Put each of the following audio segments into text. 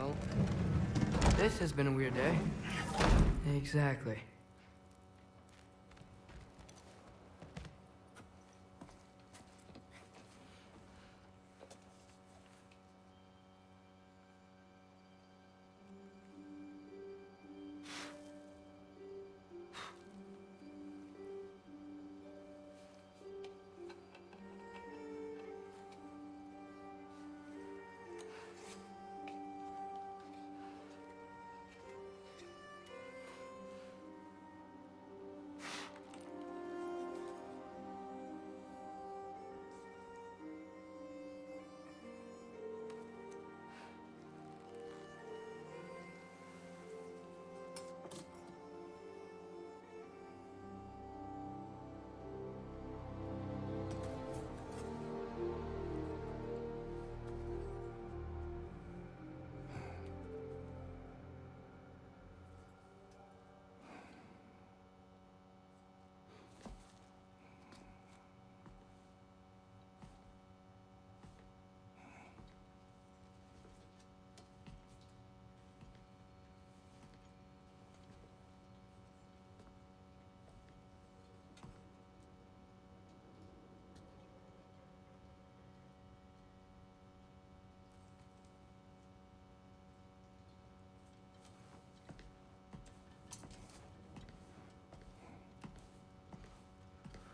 Well, this has been a weird day. Exactly.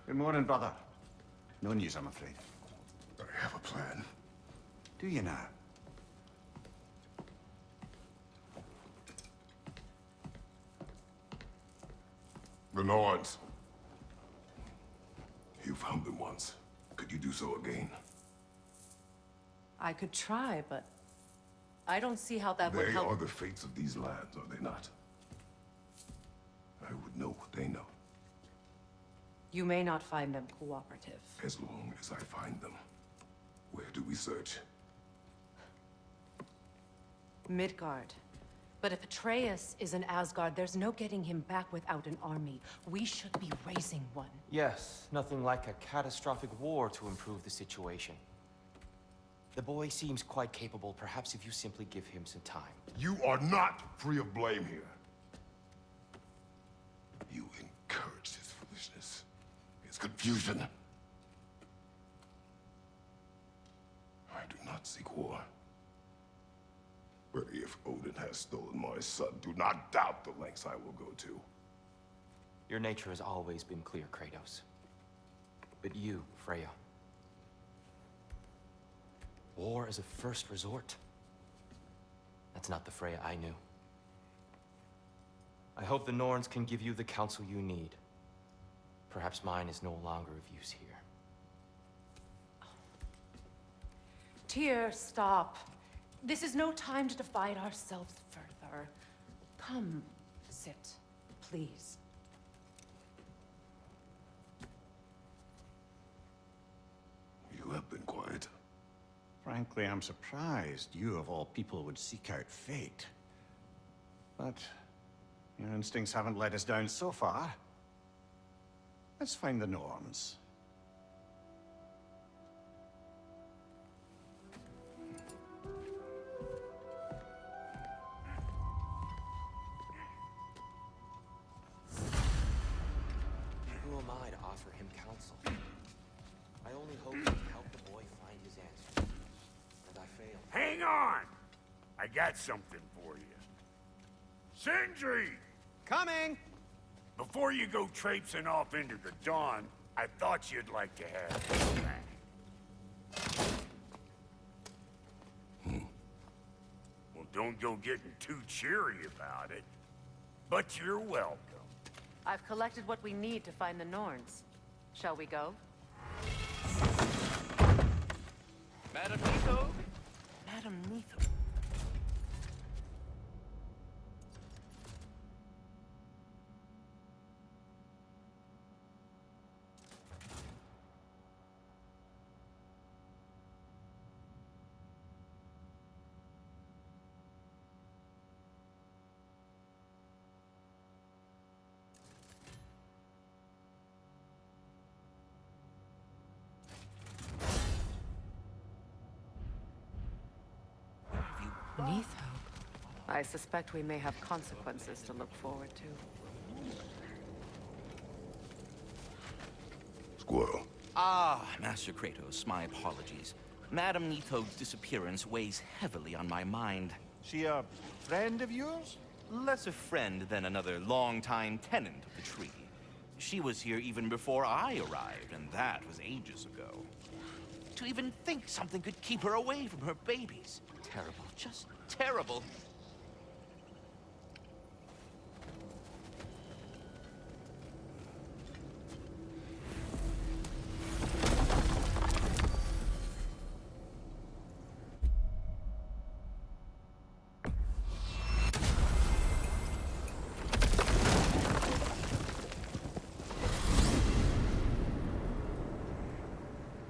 Good morning, brother. No news, I'm afraid. I have a plan. Do you now? The Norns. You found them once. Could you do so again? I could try, but I don't see how that would They help. are the fates of these lands, are they not? I would know what they know, You may not find them cooperative. as long as I find them. Where do we search? Midgard. But if Atreus is in Asgard, there's no getting him back without an army. We should be raising one. Yes, nothing like a catastrophic war to improve the situation. The boy seems quite capable. Perhaps if you simply give him some time. You are not free of blame here. You encouraged his foolishness, his confusion. I do not seek war. But if Odin has stolen my son, do not doubt the lengths I will go to. Your nature has always been clear, Kratos. But you, Freya. War as a first resort. That's not the Freya I knew. I hope the Norns can give you the counsel you need. Perhaps mine is no longer of use here. Tyr, stop. This is no time to divide ourselves further. Come, sit, please. You have been quiet. Frankly, I'm surprised you, of all people, would seek out fate. But your instincts haven't let us down so far. Let's find the Norns. Who am I to offer him counsel? I only hope to help the boy find his answer. And I failed. Hang on! I got something for you. Sindri! Coming! Before you go traipsing off into the dawn, I thought you'd like to have this back. Well, don't go getting too cheery about it. But you're welcome. I've collected what we need to find the Norns. Shall we go? Madam Nitho? Madam Nitho. Nitho. I suspect we may have consequences to look forward to. Squirrel. Ah, Master Kratos, my apologies. Madame Nitho's disappearance weighs heavily on my mind. She a friend of yours? Less a friend than another longtime tenant of the tree. She was here even before I arrived, and that was ages ago. To even think something could keep her away from her babies. Terrible, just terrible.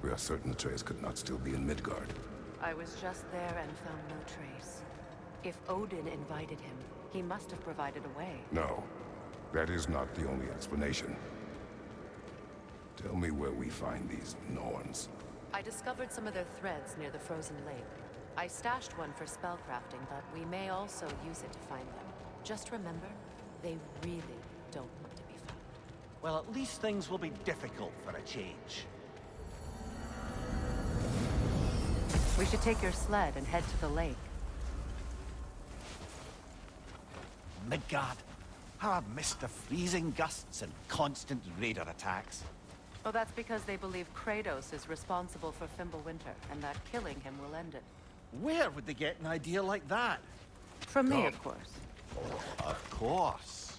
We are certain Atreus could not still be in Midgard. I was just there and found no trace. If Odin invited him, he must have provided a way. No, that is not the only explanation. Tell me where we find these Norns. I discovered some of their threads near the frozen lake. I stashed one for spellcrafting, but we may also use it to find them. Just remember, they really don't want to be found. Well, at least things will be difficult for a change. We should take your sled and head to the lake. Midgard. How I've missed the freezing gusts and constant raider attacks. Well, that's because they believe Kratos is responsible for Fimbulwinter, and that killing him will end it. Where would they get an idea like that? From me, of course. Of course.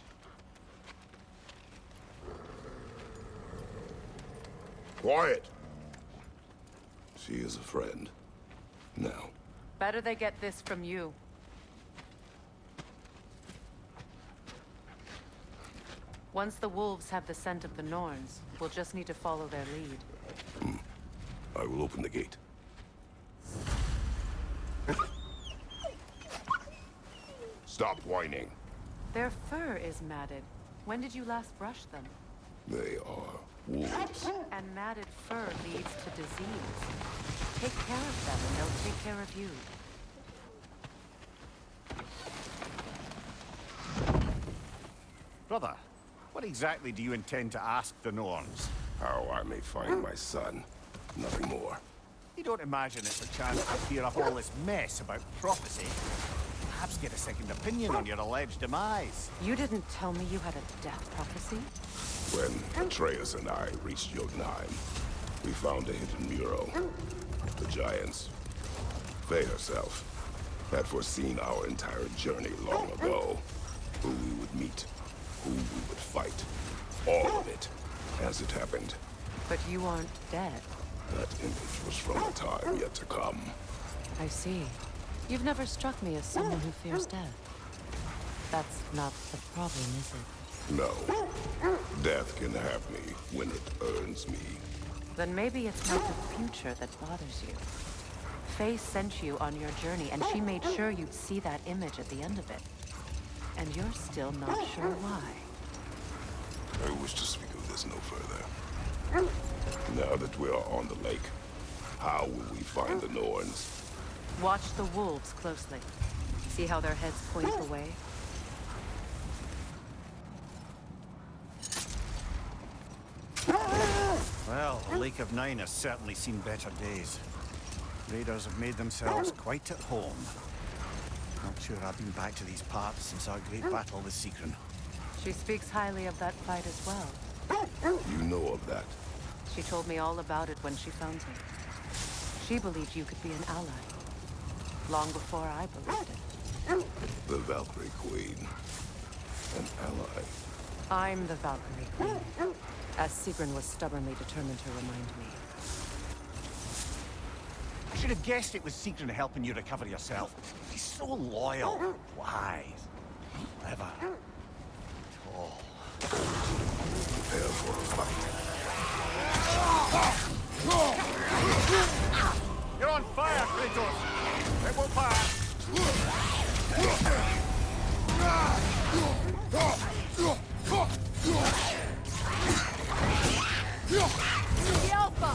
Quiet! She is a friend. Now. Better they get this from you. Once the wolves have the scent of the Norns, we'll just need to follow their lead. I will open the gate. Stop whining. Their fur is matted. When did you last brush them? They are wolves. And matted fur leads to disease. Take care of them and they'll take care of you. Brother, what exactly do you intend to ask the Norns? How I may find my son. Nothing more. You don't imagine it's a chance to clear up all this mess about prophecy? Perhaps get a second opinion on your alleged demise. You didn't tell me you had a death prophecy? When Atreus and I reached Jotunheim, we found a hidden mural. The giants, Faye herself, had foreseen our entire journey long ago. Who we would meet, who we would fight. All of it, as it happened. But you aren't dead. That image was from a time yet to come. I see. You've never struck me as someone who fears death. That's not the problem, is it? No. Death can have me when it earns me. Then maybe it's not the future that bothers you. Faye sent you on your journey, and she made sure you'd see that image at the end of it. And you're still not sure why. I wish to speak of this no further. Now that we are on the lake, how will we find the Norns? Watch the wolves closely. See how their heads point the way? Well, the Lake of Nine has certainly seen better days. Raiders have made themselves quite at home. Not sure I've been back to these parts since our great battle with Sigrun. She speaks highly of that fight as well. You know of that. She told me all about it when she found me. She believed you could be an ally. Long before I believed it. The Valkyrie Queen. An ally. I'm the Valkyrie Queen. As Sigrun was stubbornly determined to remind me. I should have guessed it was Sigrun helping you recover yourself. She's so loyal, wise, clever, tall. Prepare for a fight. You're on fire, Kratos! It will pass! The Alpha!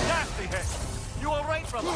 Nasty hit! You all right, brother?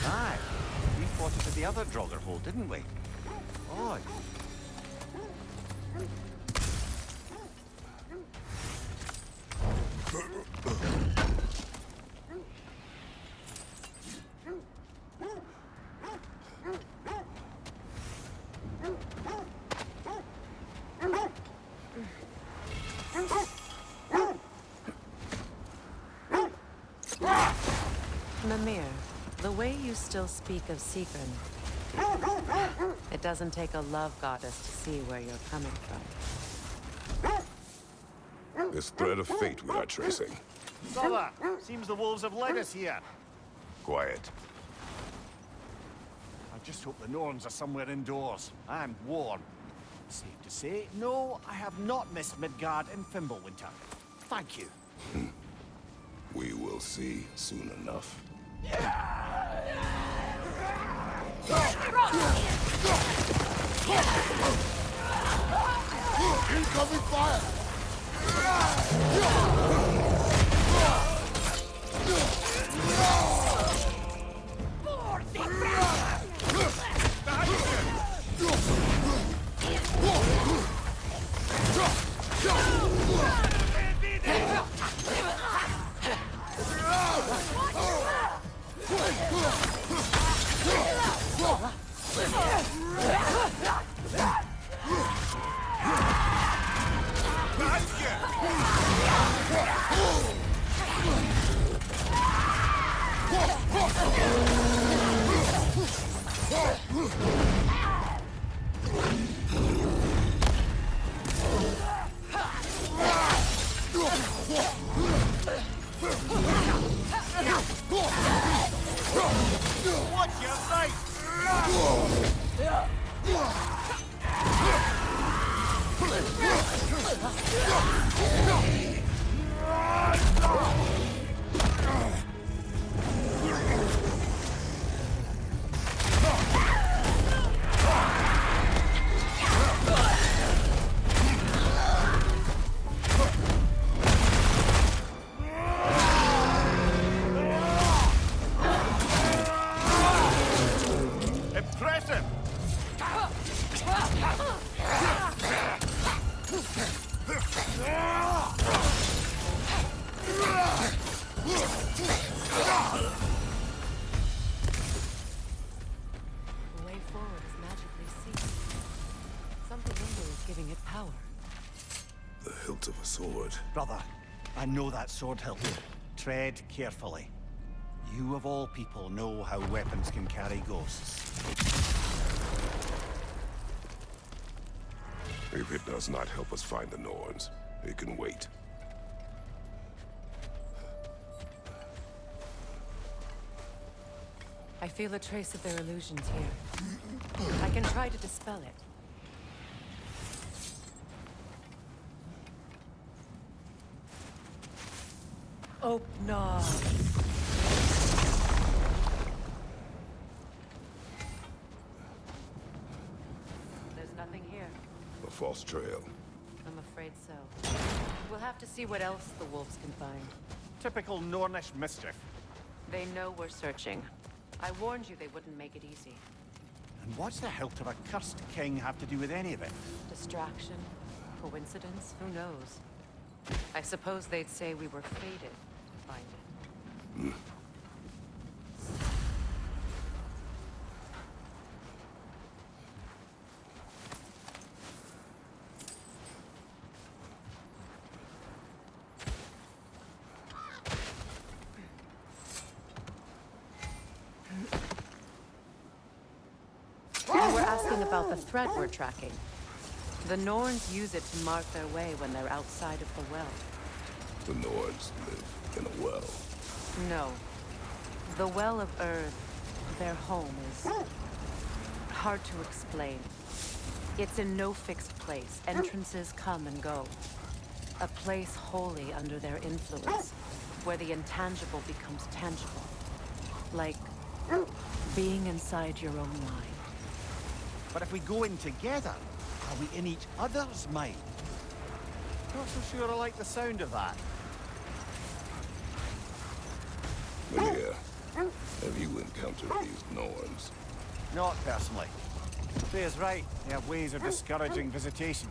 Aye. We fought it at the other Draugr hole, didn't we? Oh. Mimir, the way you still speak of Sigrun, it doesn't take a love goddess to see where you're coming from. This thread of fate we are tracing. Brother, seems the wolves have led us here. Quiet. I just hope the Norns are somewhere indoors. I'm warm. Safe to say, no, I have not missed Midgard in Fimbulwinter. Thank you. We will see soon enough. Incoming fire! Watch your sight! Impressive! The way forward is magically sealed. Something in there is giving it power. The hilt of a sword. Brother, I know that sword hilt. Tread carefully. You of all people know how weapons can carry ghosts. If it does not help us find the Norns, it can wait. I feel a trace of their illusions here. I can try to dispel it. Opna. There's nothing here. A false trail. I'm afraid so. We'll have to see what else the wolves can find. Typical Nornish mischief. They know we're searching. I warned you they wouldn't make it easy. And what's the hilt of a cursed king have to do with any of it? Distraction? Coincidence? Who knows? I suppose they'd say we were fated to find it. You were asking about the threat we're tracking. The Norns use it to mark their way when they're outside of the well. The Nords live in a well. No. The Well of Earth, their home, is hard to explain. It's in no fixed place. Entrances come and go. A place wholly under their influence, where the intangible becomes tangible. Like being inside your own mind. But if we go in together, are we in each other's mind? Not so sure I like the sound of that. Lydia, have you encountered these Norns? Not personally. Freya's right. They have ways of discouraging visitation.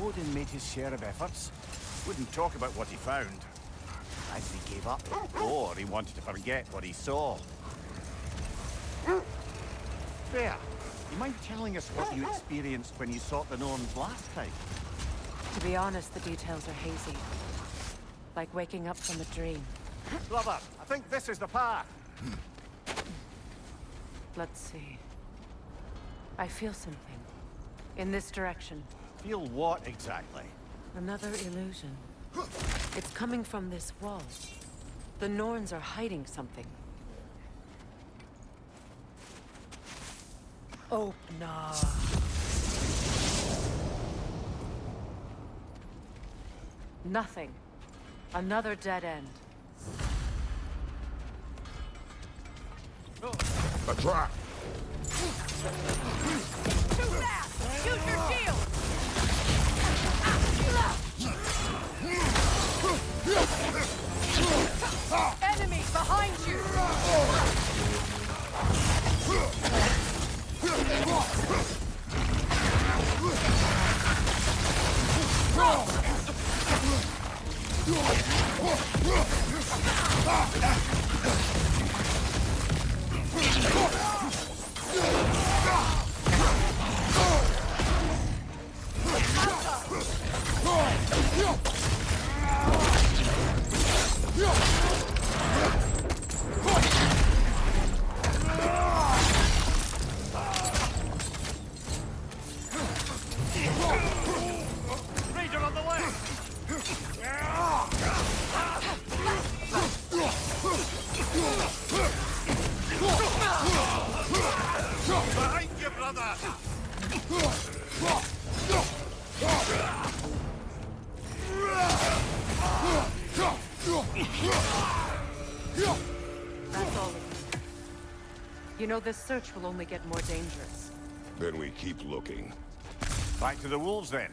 Odin made his share of efforts. Wouldn't talk about what he found. Either he gave up, or he wanted to forget what he saw. Freya, you mind telling us what you experienced when you sought the Norns last time? To be honest, the details are hazy. Like waking up from a dream. Lover, I think this is the path. Let's see. I feel something. In this direction. Feel what exactly? Another illusion. It's coming from this wall. The Norns are hiding something. Open up. Nothing. Another dead end. A trap! Too fast! Use your shield! Enemy behind you! Ranger on the left! Behind you, brother! That's all of them. You know, this search will only get more dangerous. Then we keep looking. Back to the wolves then.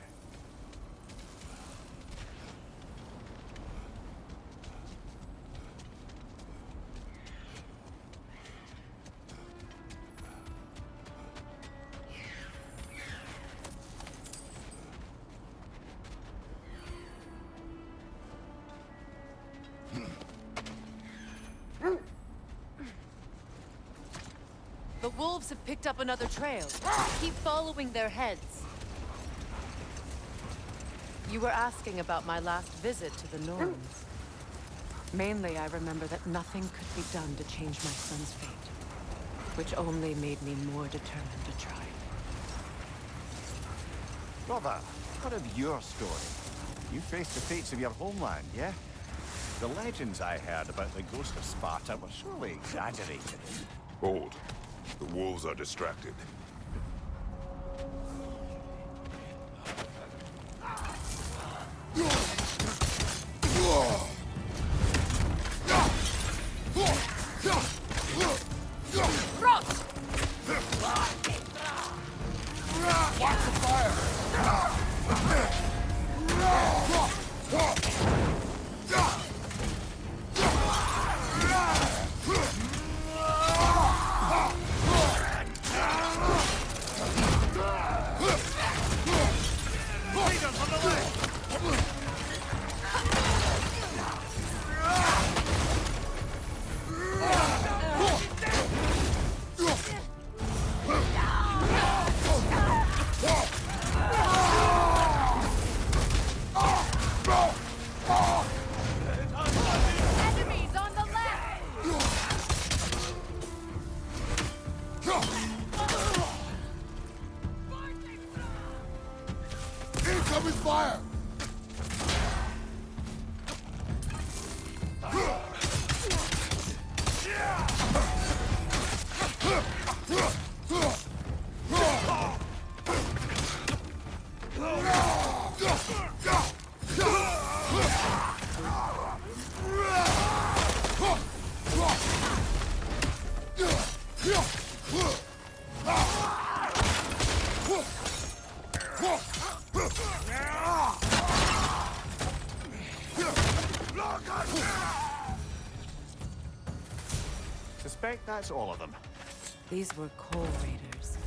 The wolves have picked up another trail. Keep following their heads. You were asking about my last visit to the Norns. Mainly, I remember that nothing could be done to change my son's fate, which only made me more determined to try. Brother, what of your story? You faced the fates of your homeland, yeah? The legends I heard about the ghost of Sparta were surely exaggerated. Hold. The wolves are distracted. Watch the fire! Suspect that's all of them. These were Coal Raiders.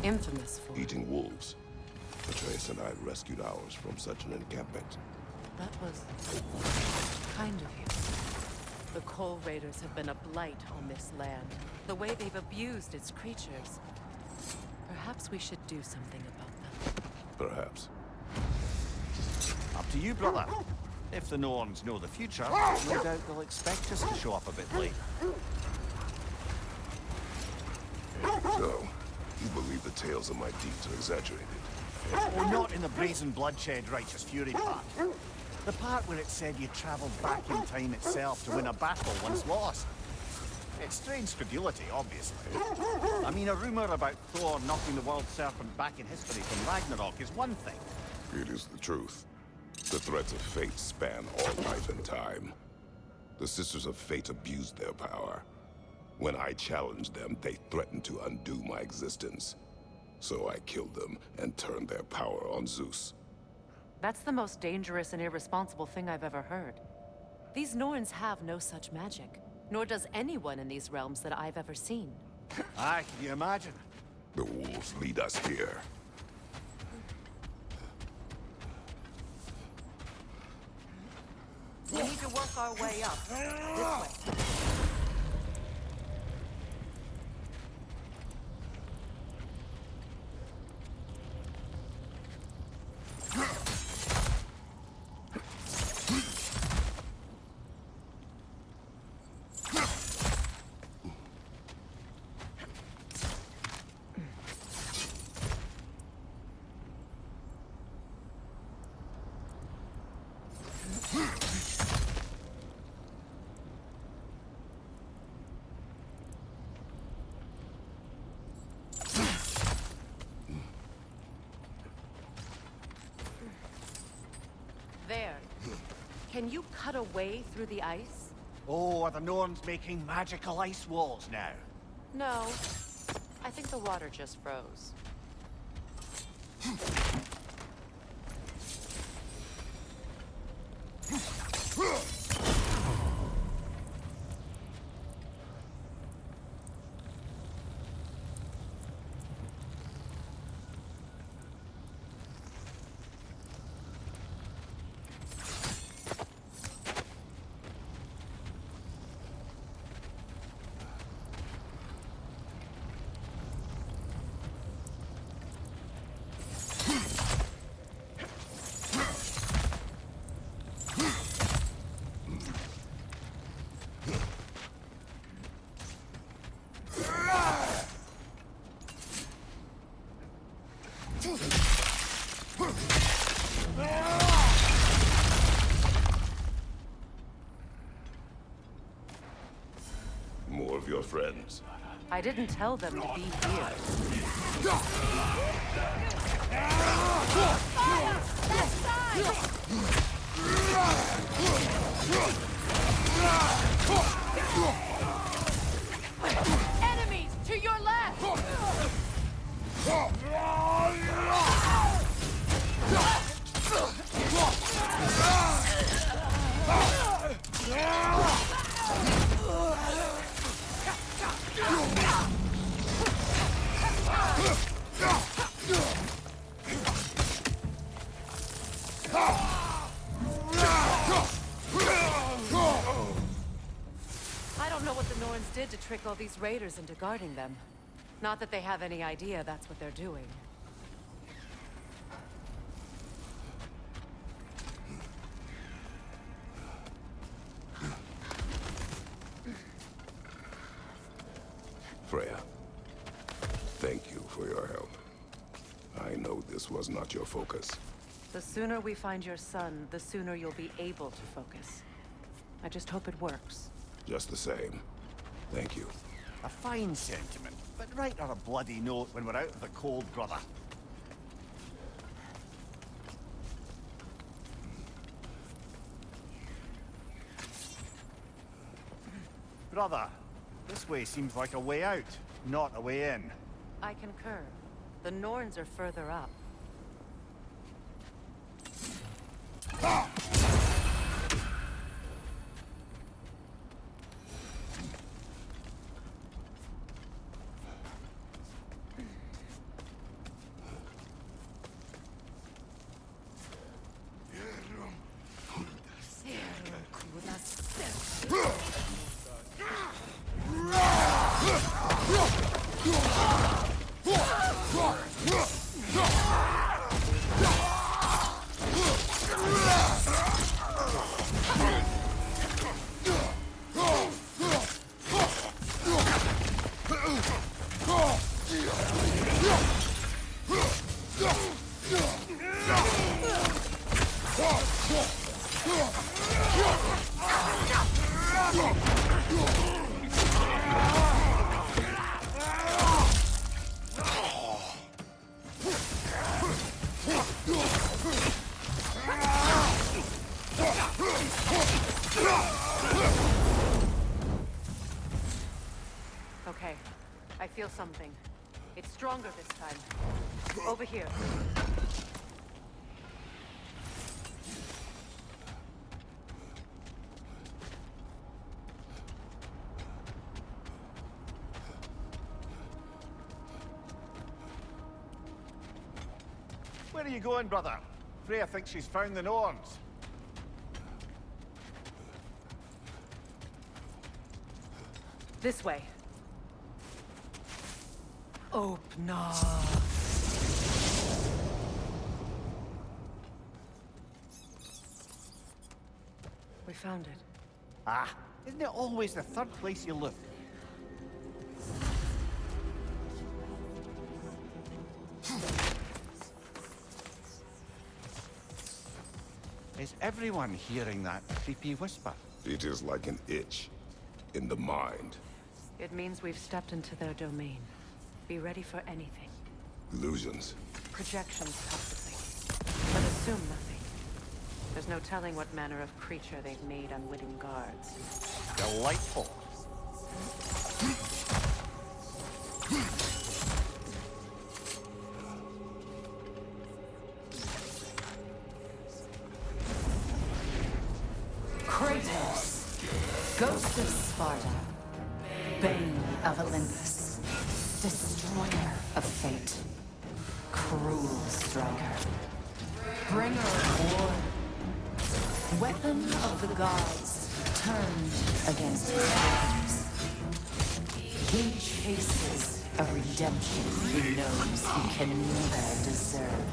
Infamous for... Eating wolves. Atreus and I rescued ours from such an encampment. That was... kind of you. The Coal Raiders have been a blight on this land. The way they've abused its creatures. Perhaps we should do something about them. Perhaps. Up to you, brother. If the Norns know the future, no doubt they'll expect us to show up a bit late. So, you believe the tales of my deeds are exaggerated? Oh, not in the brazen bloodshed righteous fury part. The part where it said you travelled back in time itself to win a battle once lost. It's strange credulity, obviously. I mean, a rumour about Thor knocking the world serpent back in history from Ragnarok is one thing. It is the truth. The threats of fate span all life and time. The Sisters of Fate abused their power. When I challenged them, they threatened to undo my existence. So I killed them and turned their power on Zeus. That's the most dangerous and irresponsible thing I've ever heard. These Norns have no such magic. Nor does anyone in these realms that I've ever seen. Aye, can you imagine? The wolves lead us here. We need to work our way up. This way. There. Can you cut a way through the ice? Oh, are the Norns making magical ice walls now? No. I think the water just froze. More of your friends. I didn't tell them to be here. Enemies to your left! I don't know what the Norns did to trick all these raiders into guarding them. Not that they have any idea that's what they're doing. Freya, thank you for your help. I know this was not your focus. The sooner we find your son, the sooner you'll be able to focus. I just hope it works. Just the same. Thank you. A fine sentiment, but write her a bloody note when we're out of the cold, brother. Brother, this way seems like a way out, not a way in. I concur. The Norns are further up. Okay, I feel something. It's stronger this time. Over here. Where are you going, brother? Freya thinks she's found the Norns. This way. Open. We found it. Ah, isn't it always the third place you look? Is everyone hearing that creepy whisper? It is like an itch in the mind. It means we've stepped into their domain. Be ready for anything. Illusions. Projections, possibly. But assume nothing. There's no telling what manner of creature they've made unwitting guards. Delightful. Kratos, Ghost of Sparta, Bane of Olympus, Destroyer of Fate, Cruel Striker, Bringer of War, Weapon of the Gods, turned against his brothers. He chases a redemption he knows he can never deserve.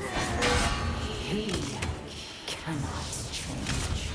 He cannot change.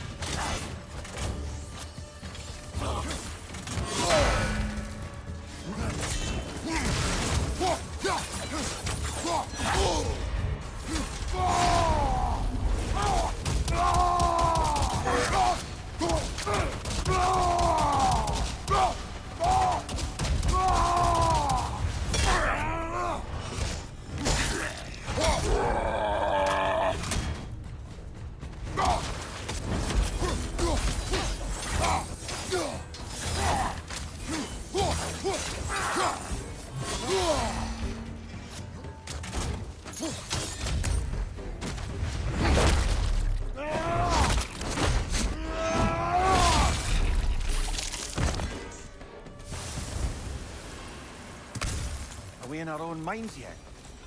Are we in our own minds yet?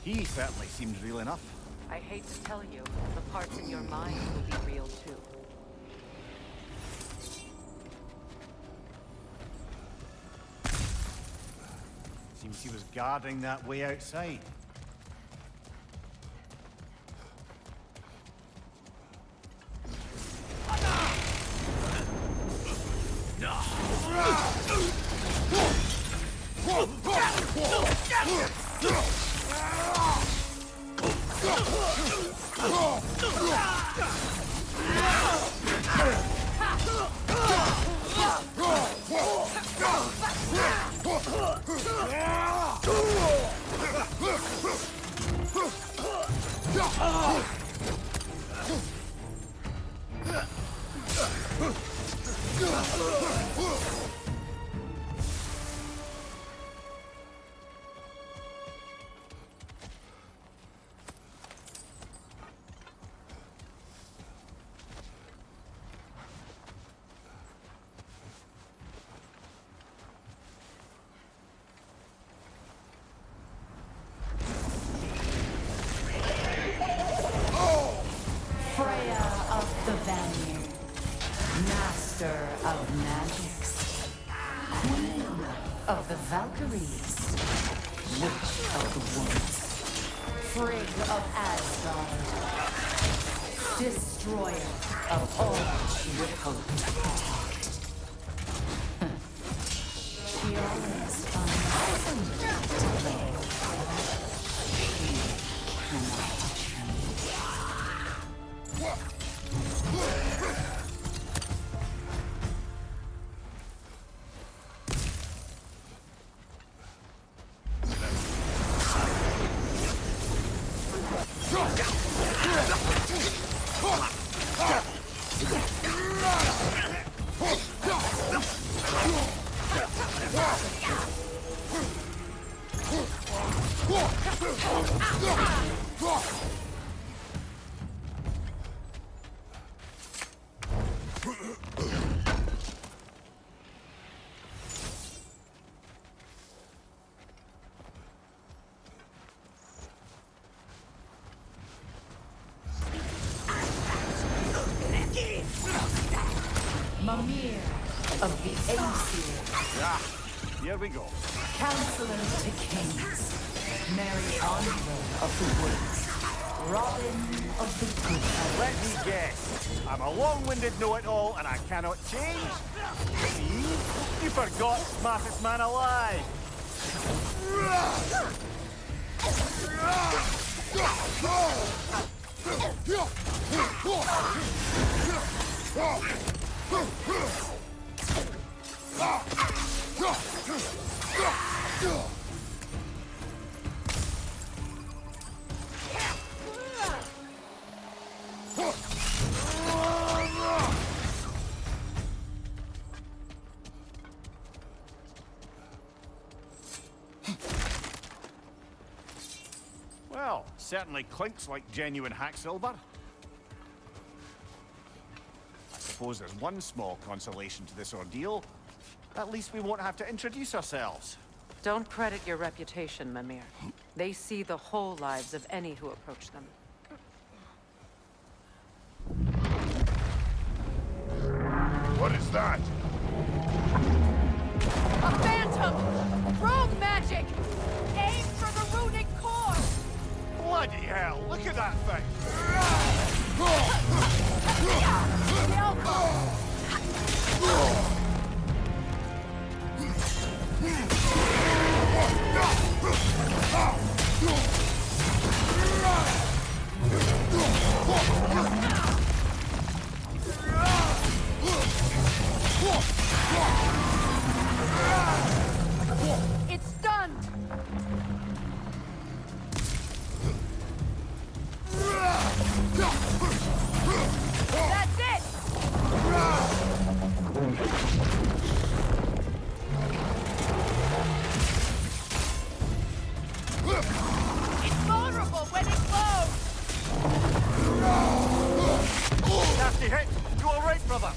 He certainly seems real enough. I hate to tell you, the parts in your mind will be real too. Seems he was guarding that way outside. Freya of the Vanir, Master of Magics, Queen of the Valkyries, Witch of the Woods, Frigg of Asgard, Destroyer of all she would hope to protect. She always finds something to play. She cannot change. Mimir of the Aesir, Ah, here we go. Counselor to Kings, Mary Andre of the Woods, Robin of the Good Earth. Let me guess. I'm a long-winded know-it-all and I cannot change? See? You forgot smartest man alive. Well, certainly clinks like genuine hack silver. I suppose there's one small consolation to this ordeal. At least we won't have to introduce ourselves. Don't credit your reputation, Mimir. They see the whole lives of any who approach them. What is that? A phantom! Rogue magic! Aim for the runic core! Bloody hell, look at that thing! The elbow! It's done! That's it! It's vulnerable when it glows! Nasty hit! You alright, brother?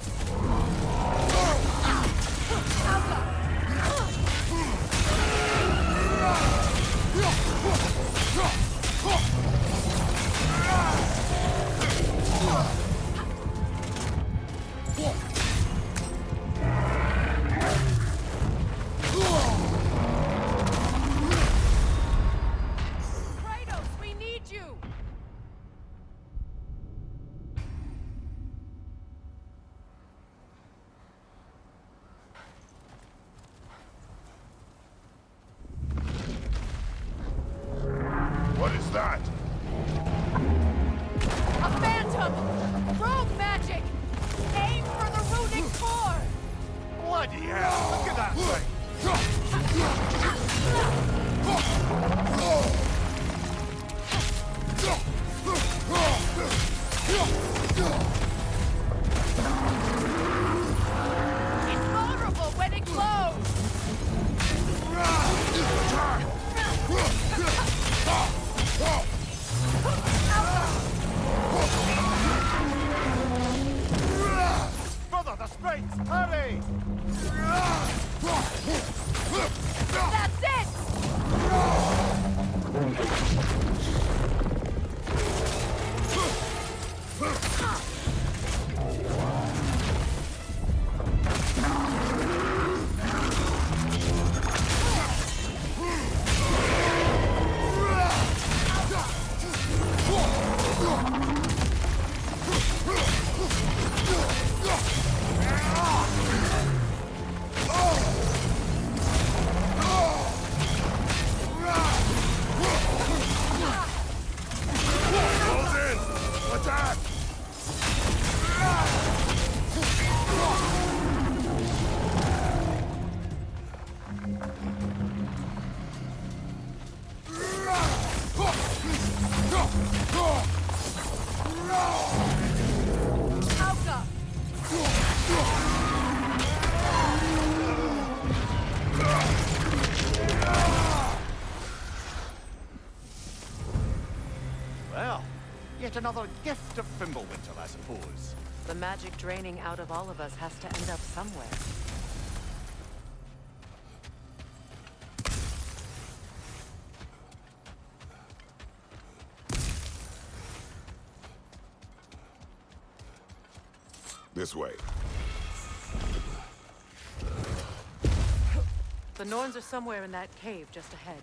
Kratos, we need you! What is that? A phantom! Rogue magic! Aim for the runic core! Bloody hell, look at that thing! It's vulnerable when it glows! Brother, the springs! Hurry! That's it! Yet another gift of Fimbulwinter, I suppose. The magic draining out of all of us has to end up somewhere. This way. The Norns are somewhere in that cave just ahead.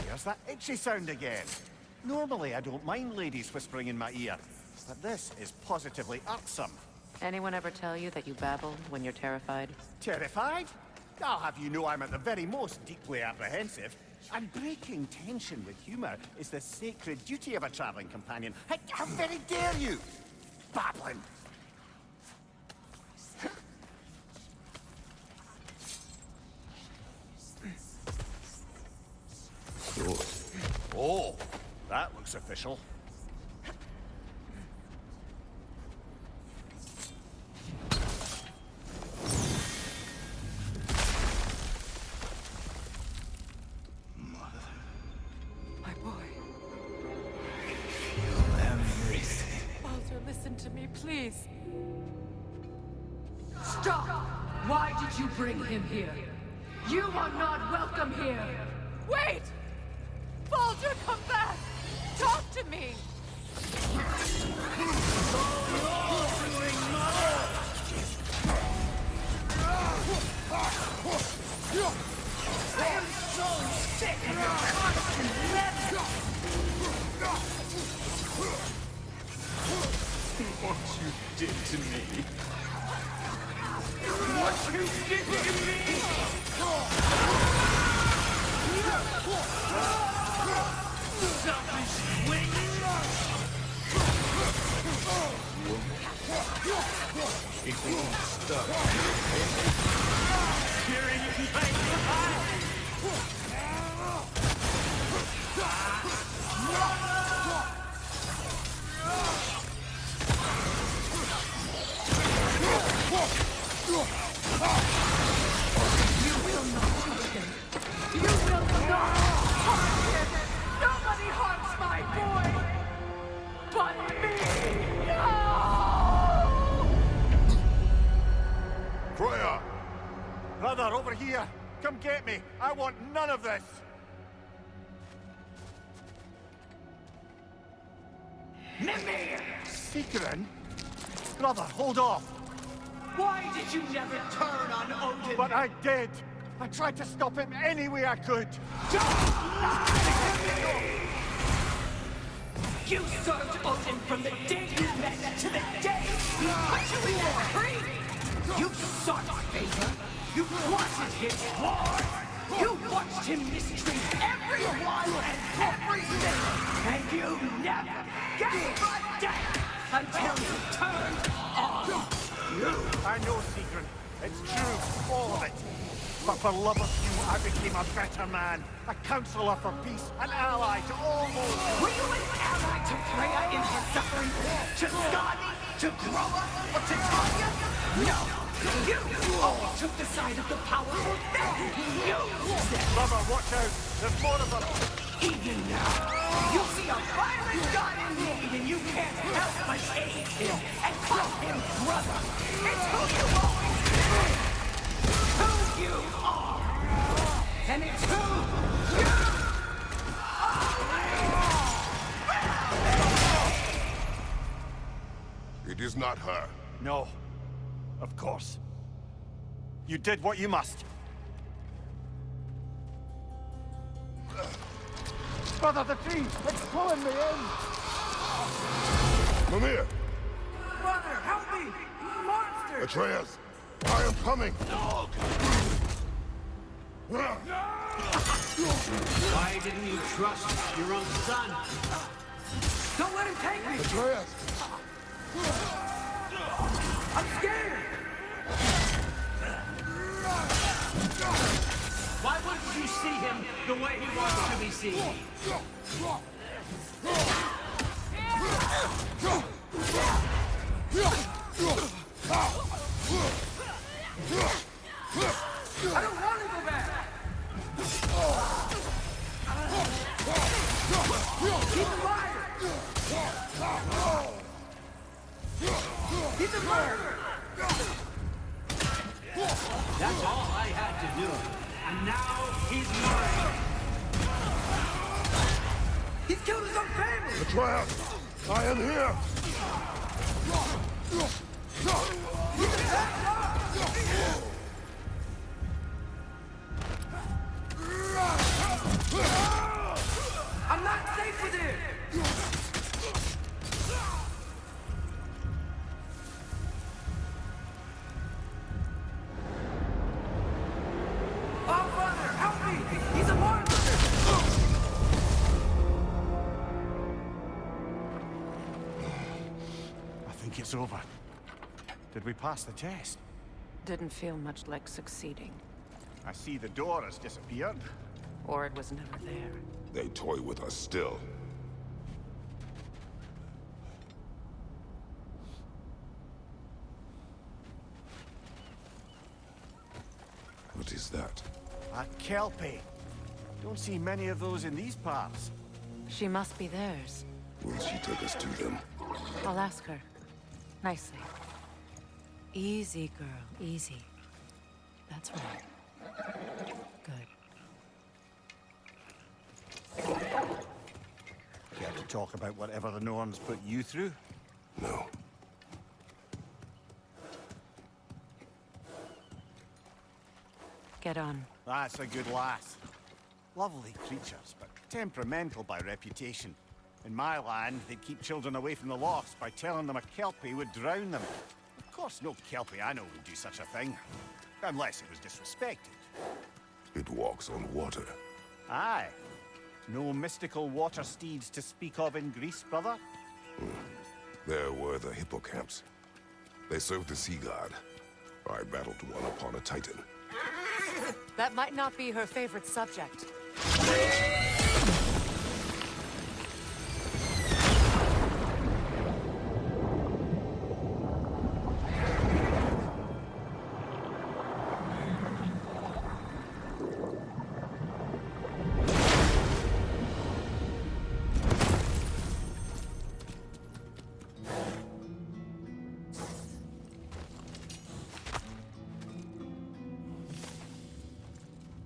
There's that itchy sound again. Normally, I don't mind ladies whispering in my ear, but this is positively irksome. Anyone ever tell you that you babble when you're terrified? Terrified? I'll have you know I'm at the very most deeply apprehensive. And breaking tension with humor is the sacred duty of a traveling companion. How very dare you! Babbling! Oh, that looks official. My boy. Everything. Baldur, listen to me, please. Stop! Why did you bring him here? You are not welcome here! Wait! Baldur, come back! Talk to me! I am so sick of your constant meddling! What you did to me. What you did to me! Selfish wing! If we get stuck. Hearing my You will not touch him. You will not harm him. Nobody harms my boy but me. No! Freya! Brother, over here! Come get me! I want none of this! Mimir! Sigrun? Brother, hold off! Why did you never turn on Odin? But I did! I tried to stop him any way I could! Don't lie to me! You served Odin from the day you met to the day he put you in the tree! You sought favor! You wanted his war! You watched him mistreat everyone and everything! And you never gave a damn until he turned on you! I know, Sigrun. It's true, all of it. But for love of you, I became a better man. A counselor for peace, an ally to all those... Were you an ally to Freya in her suffering? To Skadi? To Groa? Or to Tanya? No! You always took the side of the powerful. You said... Brother, watch out! There's more of them! Even now, you see a violent god in need and you can't help but aid him and call him brother. It's who you always been. Who you are. And it's who you are. It is not her. No. Of course. You did what you must. Brother, the tree! It's pulling me in! Mimir! Brother, help me! Monster! Atreus! I am coming! Why didn't you trust your own son? Don't let him take me! Atreus! I'm scared! Why wouldn't you see him the way he wants to be seen? I don't want to go back! Keep him alive! He's a murderer! That's all I had to do. And now he's mine! He's killed his own family! Atreus, I am here! I'm not safe with him! Oh, brother, help me! He's a monster! I think it's over. Did we pass the test? Didn't feel much like succeeding. I see the door has disappeared. Or it was never there. They toy with us still. What is that? A Kelpie. Don't see many of those in these parts. She must be theirs. Will she take us to them? I'll ask her. Nicely. Easy, girl. Easy. That's right. Good. Care to talk about whatever the Norns put you through? No. Get on. That's a good lass. Lovely creatures, but temperamental by reputation. In my land, they'd keep children away from the lost by telling them a Kelpie would drown them. Of course, no Kelpie I know would do such a thing. Unless it was disrespected. It walks on water. Aye. No mystical water steeds to speak of in Greece, brother? There were the hippocamps. They served the sea god. I battled one upon a titan. That might not be her favorite subject.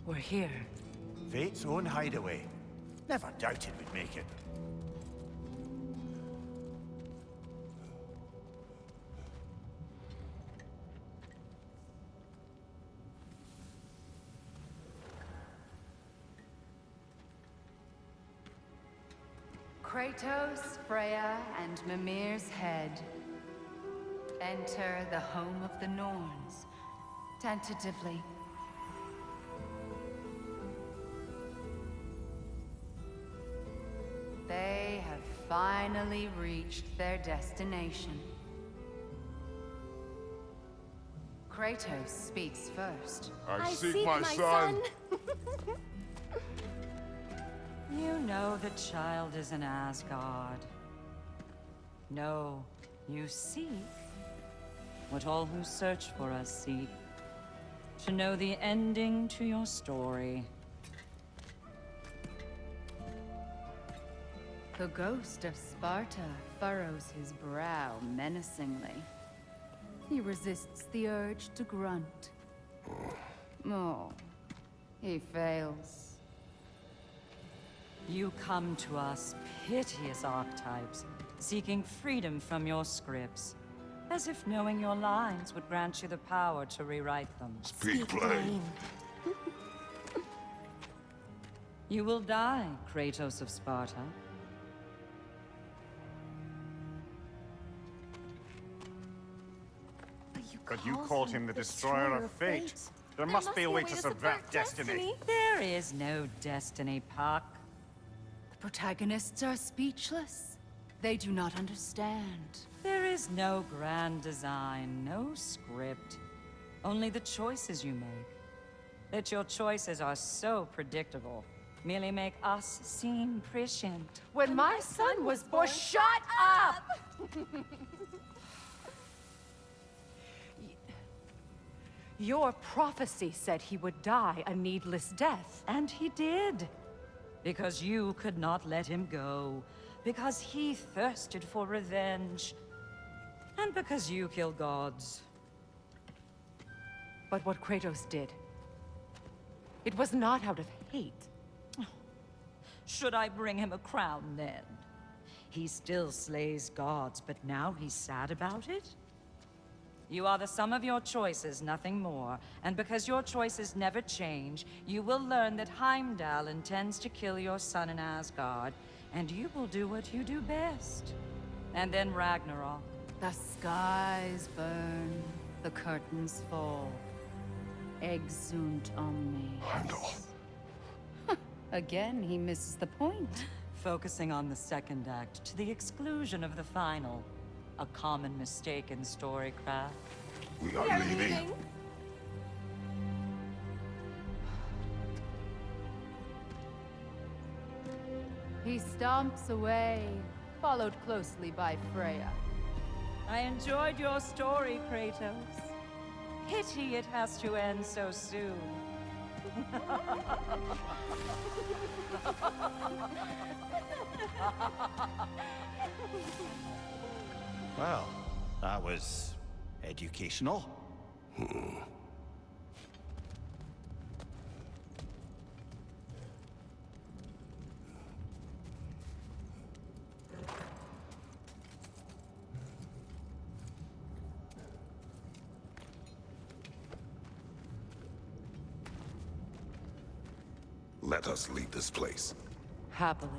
We're here. Fate's own hideaway. Never doubted we'd make it. Kratos, Freya, and Mimir's head. Enter the home of the Norns. Tentatively. They have finally reached their destination. Kratos speaks first. I seek my son. You know the child is in Asgard. No, you seek what all who search for us seek. To know the ending to your story. The ghost of Sparta furrows his brow menacingly. He resists the urge to grunt. Oh, he fails. You come to us, piteous archetypes, seeking freedom from your scripts. As if knowing your lines would grant you the power to rewrite them. Speak plain. You will die, Kratos of Sparta. But you called him the destroyer of fate. There must be a way to subvert destiny. There is no destiny, Puck. The protagonists are speechless. They do not understand. There is no grand design, no script. Only the choices you make. that your choices are so predictable, merely make us seem prescient. When my son was born... Shut up! Your prophecy said he would die a needless death. And he did. Because you could not let him go. Because he thirsted for revenge. And because you kill gods. But what Kratos did, it was not out of hate. Should I bring him a crown then? He still slays gods, but now he's sad about it? You are the sum of your choices, nothing more. And because your choices never change, you will learn that Heimdall intends to kill your son in Asgard, and you will do what you do best. And then Ragnarok. The skies burn, the curtains fall. Exunt omnes. Heimdall. Again, he misses the point. Focusing on the second act to the exclusion of the final. A common mistake in storycraft. We are leaving. He stomps away, followed closely by Freya. I enjoyed your story, Kratos. Pity it has to end so soon. Well, that was educational. Let us leave this place. Happily.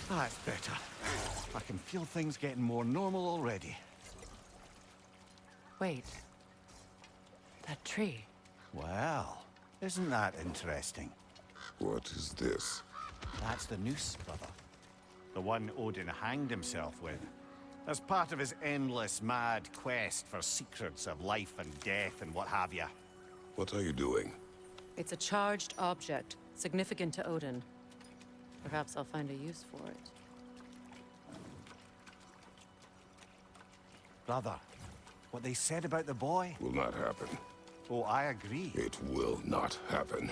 That's better. I can feel things getting more normal already. Wait. That tree. Well, isn't that interesting? What is this? That's the noose, brother. The one Odin hanged himself with. As part of his endless, mad quest for secrets of life and death and what have you. What are you doing? It's a charged object, significant to Odin. Perhaps I'll find a use for it. Brother, what they said about the boy? Will not happen. Oh, I agree. It will not happen.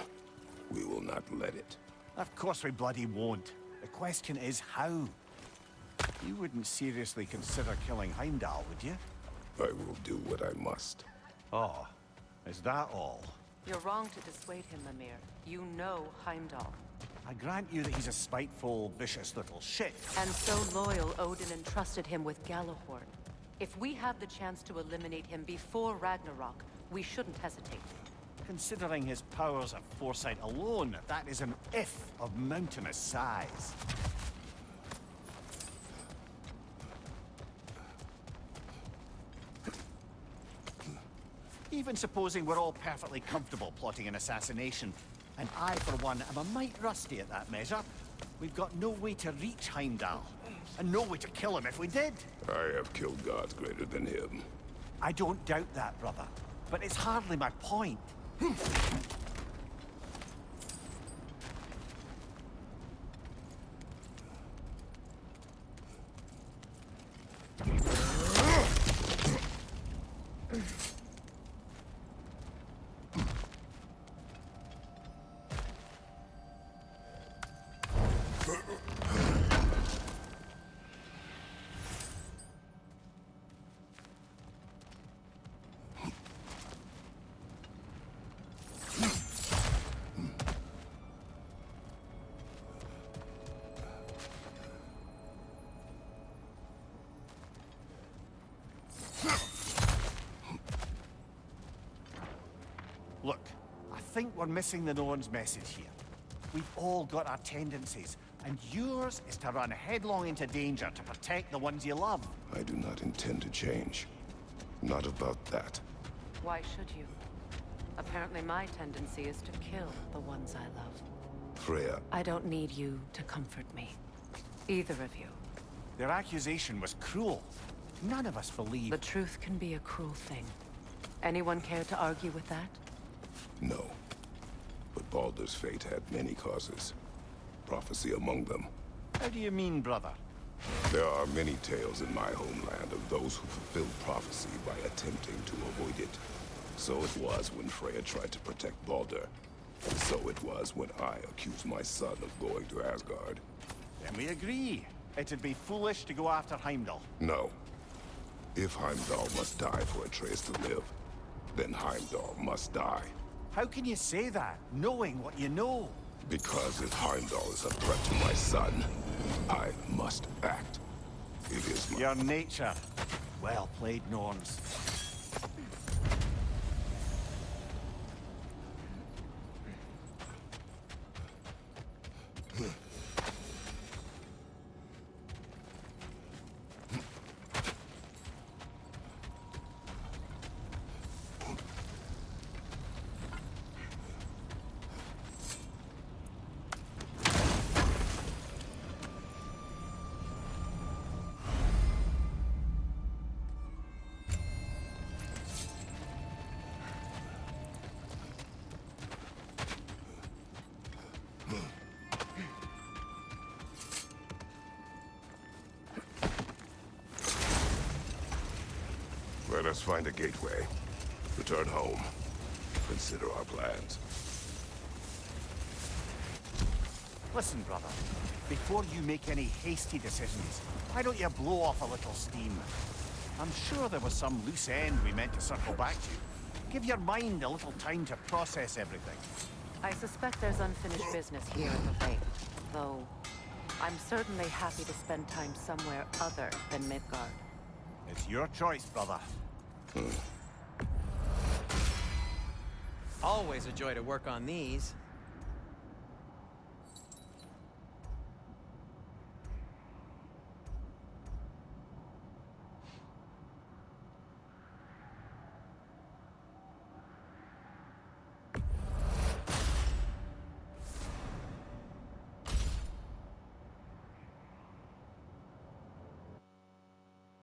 We will not let it. Of course we bloody won't. The question is how. You wouldn't seriously consider killing Heimdall, would you? I will do what I must. Oh, is that all? You're wrong to dissuade him, Mimir. You know Heimdall. I grant you that he's a spiteful, vicious little shit. And so loyal, Odin entrusted him with Galahorn. If we have the chance to eliminate him before Ragnarok, we shouldn't hesitate. Considering his powers of foresight alone, that is an if of mountainous size. Even supposing we're all perfectly comfortable plotting an assassination, and I, for one, am a mite rusty at that measure, we've got no way to reach Heimdall, and no way to kill him if we did. I have killed gods greater than him. I don't doubt that, brother, but it's hardly my point. Look, I think we're missing the Norn's message here. We've all got our tendencies, and yours is to run headlong into danger to protect the ones you love. I do not intend to change. Not about that. Why should you? Apparently my tendency is to kill the ones I love. Freya, I don't need you to comfort me. Either of you. Their accusation was cruel. None of us believe... The truth can be a cruel thing. Anyone care to argue with that? no. But Baldur's fate had many causes. Prophecy among them. How do you mean, brother? There are many tales in my homeland of those who fulfilled prophecy by attempting to avoid it. So it was when Freya tried to protect Baldur. And so it was when I accused my son of going to Asgard. Then we agree. It'd be foolish to go after Heimdall. No. If Heimdall must die for Atreus to live, then Heimdall must die. How can you say that, knowing what you know? Because if Heimdall is a threat to my son, I must act. It is my... Your nature. Well played, Norns. Let us find a gateway. Return home. Consider our plans. Listen, brother. Before you make any hasty decisions, why don't you blow off a little steam? I'm sure there was some loose end we meant to circle back to. Give your mind a little time to process everything. I suspect there's unfinished business here at the Lake, though I'm certainly happy to spend time somewhere other than Midgard. It's your choice, brother. Always a joy to work on these.